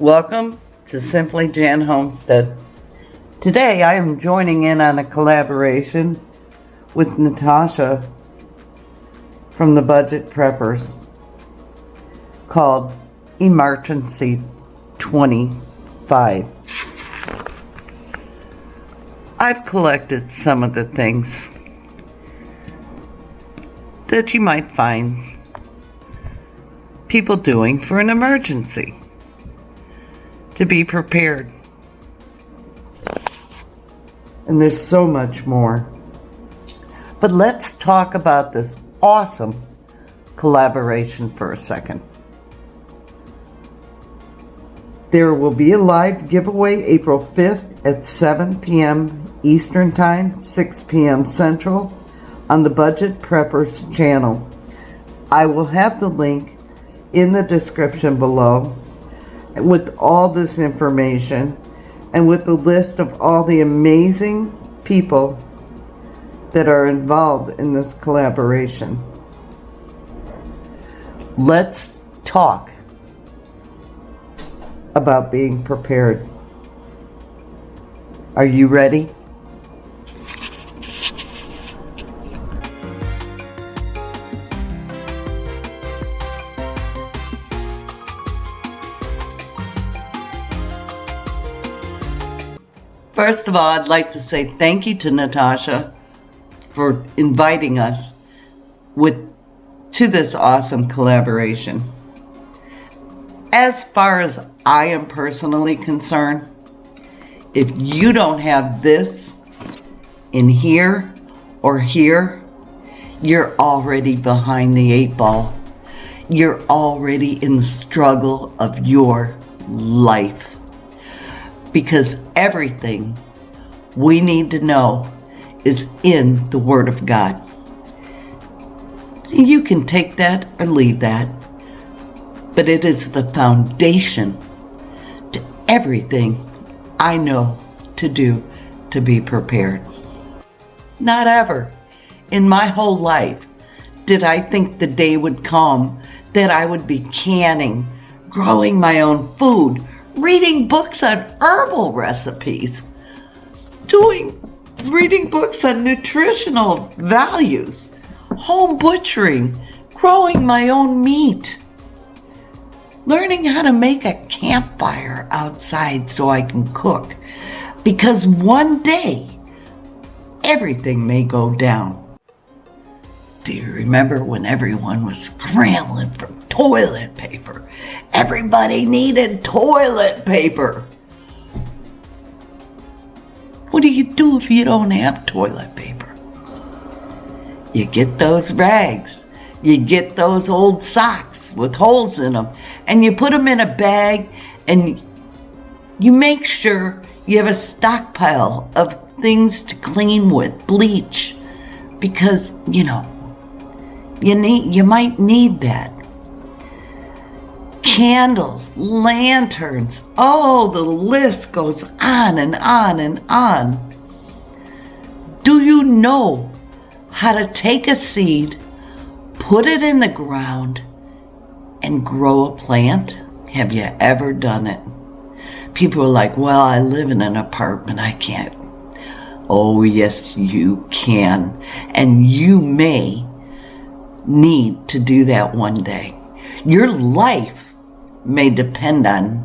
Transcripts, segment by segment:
Welcome to Simply Jan Homestead. Today I am joining in on a collaboration with Natasha from the Budget Preppers called Emergency 25. I've collected some of the things that you might find people doing for an emergency, to be prepared. And there's so much more. But let's talk about this awesome collaboration for a second. There will be a live giveaway April 5th at 7 p.m. Eastern Time, 6 p.m. Central on the Budget Preppers channel. I will have the link in the description below with all this information and with the list of all the amazing people that are involved in this collaboration. Let's talk about being prepared. Are you ready? First of all, I'd like to say thank you to Natasha for inviting us to this awesome collaboration. As far as I am personally concerned, if you don't have this in here or here, you're already behind the 8 ball. You're already in the struggle of your life. Because everything we need to know is in the Word of God. You can take that or leave that, but it is the foundation to everything I know to do to be prepared. Not ever in my whole life did I think the day would come that I would be canning, growing my own food, reading books on herbal recipes, reading books on nutritional values, home butchering, growing my own meat, learning how to make a campfire outside so I can cook, because one day everything may go down. Do you remember when everyone was scrambling for toilet paper? Everybody needed toilet paper. What do you do if you don't have toilet paper? You get those rags. You get those old socks with holes in them, and you put them in a bag, and you make sure you have a stockpile of things to clean with, bleach, because, you might need that. Candles, lanterns, the list goes on and on and on. Do you know how to take a seed, put it in the ground, and grow a plant? Have you ever done it? People are like, well, I live in an apartment, I can't. Oh, yes, you can. And you may need to do that one day. Your life may depend on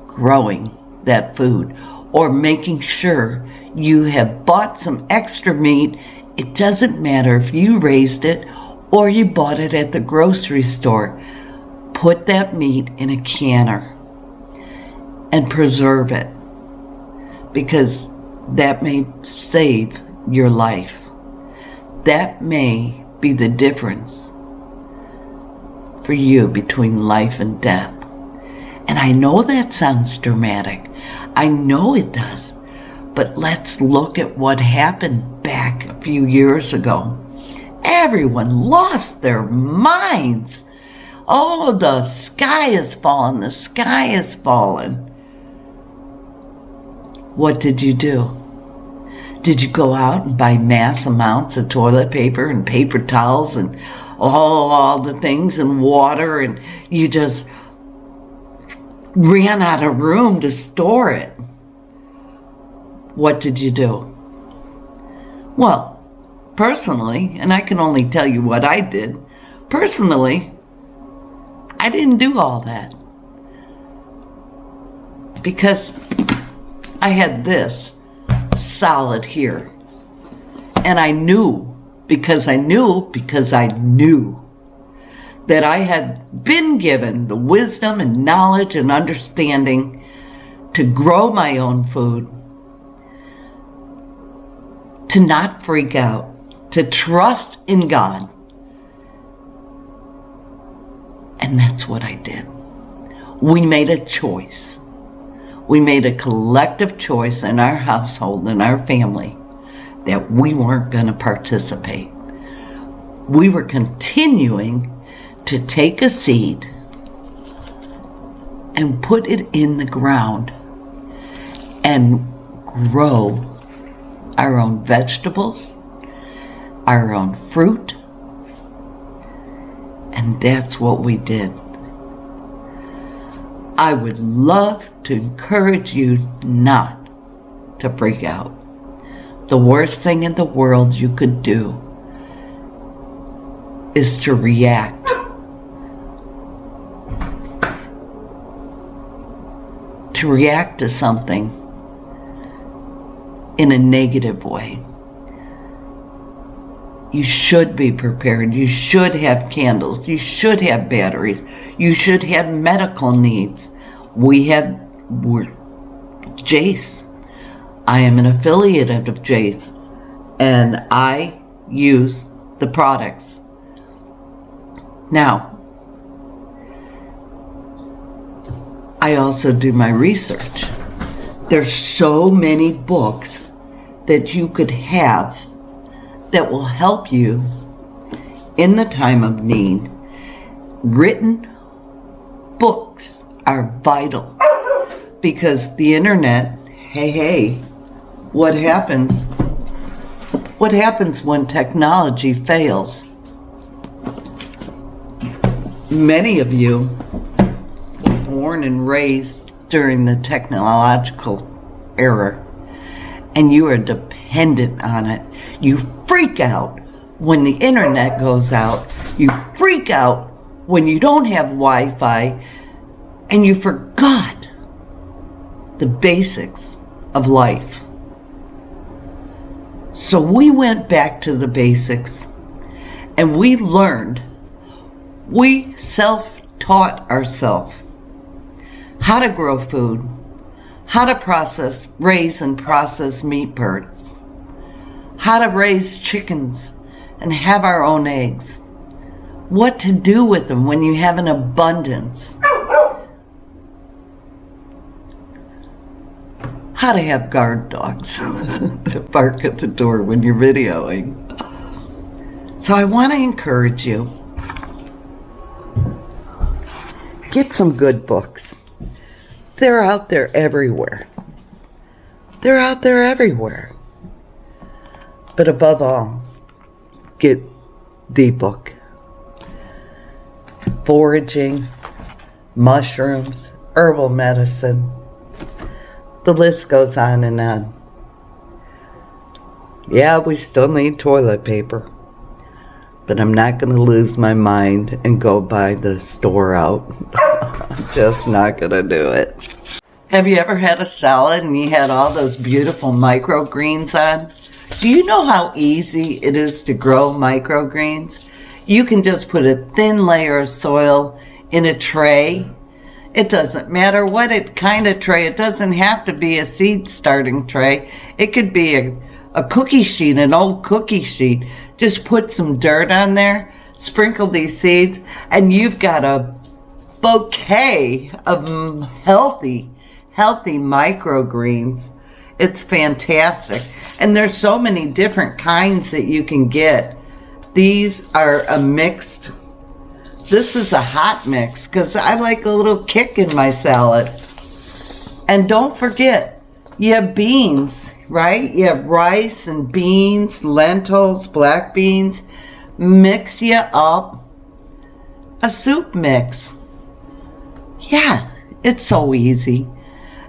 growing that food or making sure you have bought some extra meat. It doesn't matter if you raised it or you bought it at the grocery store. Put that meat in a canner and preserve it, because that may save your life. That may be the difference for you between life and death. And I know that sounds dramatic. I know it does. But let's look at what happened back a few years ago. Everyone lost their minds. Oh, the sky is falling. The sky is falling. What did you do? Did you go out and buy mass amounts of toilet paper and paper towels and all the things and water, and you just ran out of room to store it. What did you do? Well, personally, and I can only tell you what I did, personally, I didn't do all that. Because I had this solid here. And I knew, because I knew that I had been given the wisdom and knowledge and understanding to grow my own food, to not freak out, to trust in God. And that's what I did. We made a choice. We made a collective choice in our household, in our family, that we weren't going to participate. We were continuing to take a seed and put it in the ground and grow our own vegetables, our own fruit, and that's what we did. I would love to encourage you not to freak out. The worst thing in the world you could do is to react. To react to something in a negative way. You should be prepared. You should have candles. You should have batteries. You should have medical needs. We're Jace. I am an affiliate of Jace, and I use the products. Now, I also do my research. There's so many books that you could have that will help you in the time of need. Written books are vital because the internet, hey, what happens when technology fails? Many of you were born and raised during the technological era, and you are dependent on it. You freak out when the internet goes out. You freak out when you don't have Wi-Fi, and you forgot the basics of life. So we went back to the basics, and we learned. We self-taught ourselves how to grow food, how to raise and process meat birds, how to raise chickens and have our own eggs, what to do with them when you have an abundance, how to have guard dogs that bark at the door when you're videoing. So I want to encourage you, get some good books. They're out there everywhere. They're out there everywhere. But above all, get the book. Foraging, mushrooms, herbal medicine. The list goes on and on. Yeah, we still need toilet paper. But I'm not going to lose my mind and go buy the store out. I'm just not going to do it. Have you ever had a salad and you had all those beautiful microgreens on? Do you know how easy it is to grow microgreens? You can just put a thin layer of soil in a tray. It doesn't matter what kind of tray. It doesn't have to be a seed starting tray. It could be a cookie sheet, an old cookie sheet. Just put some dirt on there, sprinkle these seeds, and you've got a bouquet of healthy microgreens. It's fantastic. And there's so many different kinds that you can get. These are a mixed, this is a hot mix because I like a little kick in my salad. And don't forget, you have beans, right? You have rice and beans, lentils, black beans. Mix you up a soup mix. Yeah, It's so easy.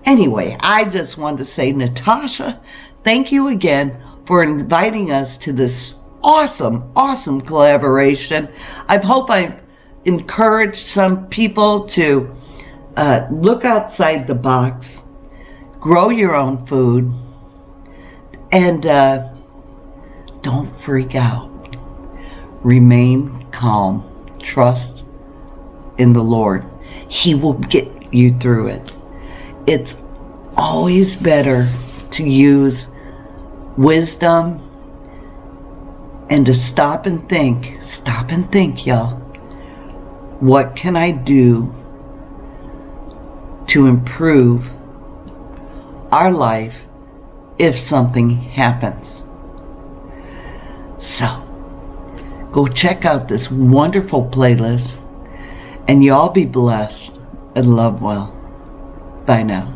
Anyway, I just wanted to say, Natasha, thank you again for inviting us to this awesome collaboration. I hope I've encouraged some people to look outside the box, grow your own food, and don't freak out. Remain calm. Trust in the Lord. He will get you through it. It's always better to use wisdom and to stop and think, y'all. What can I do to improve our life if something happens? So, go check out this wonderful playlist, and y'all be blessed and love well. Bye now.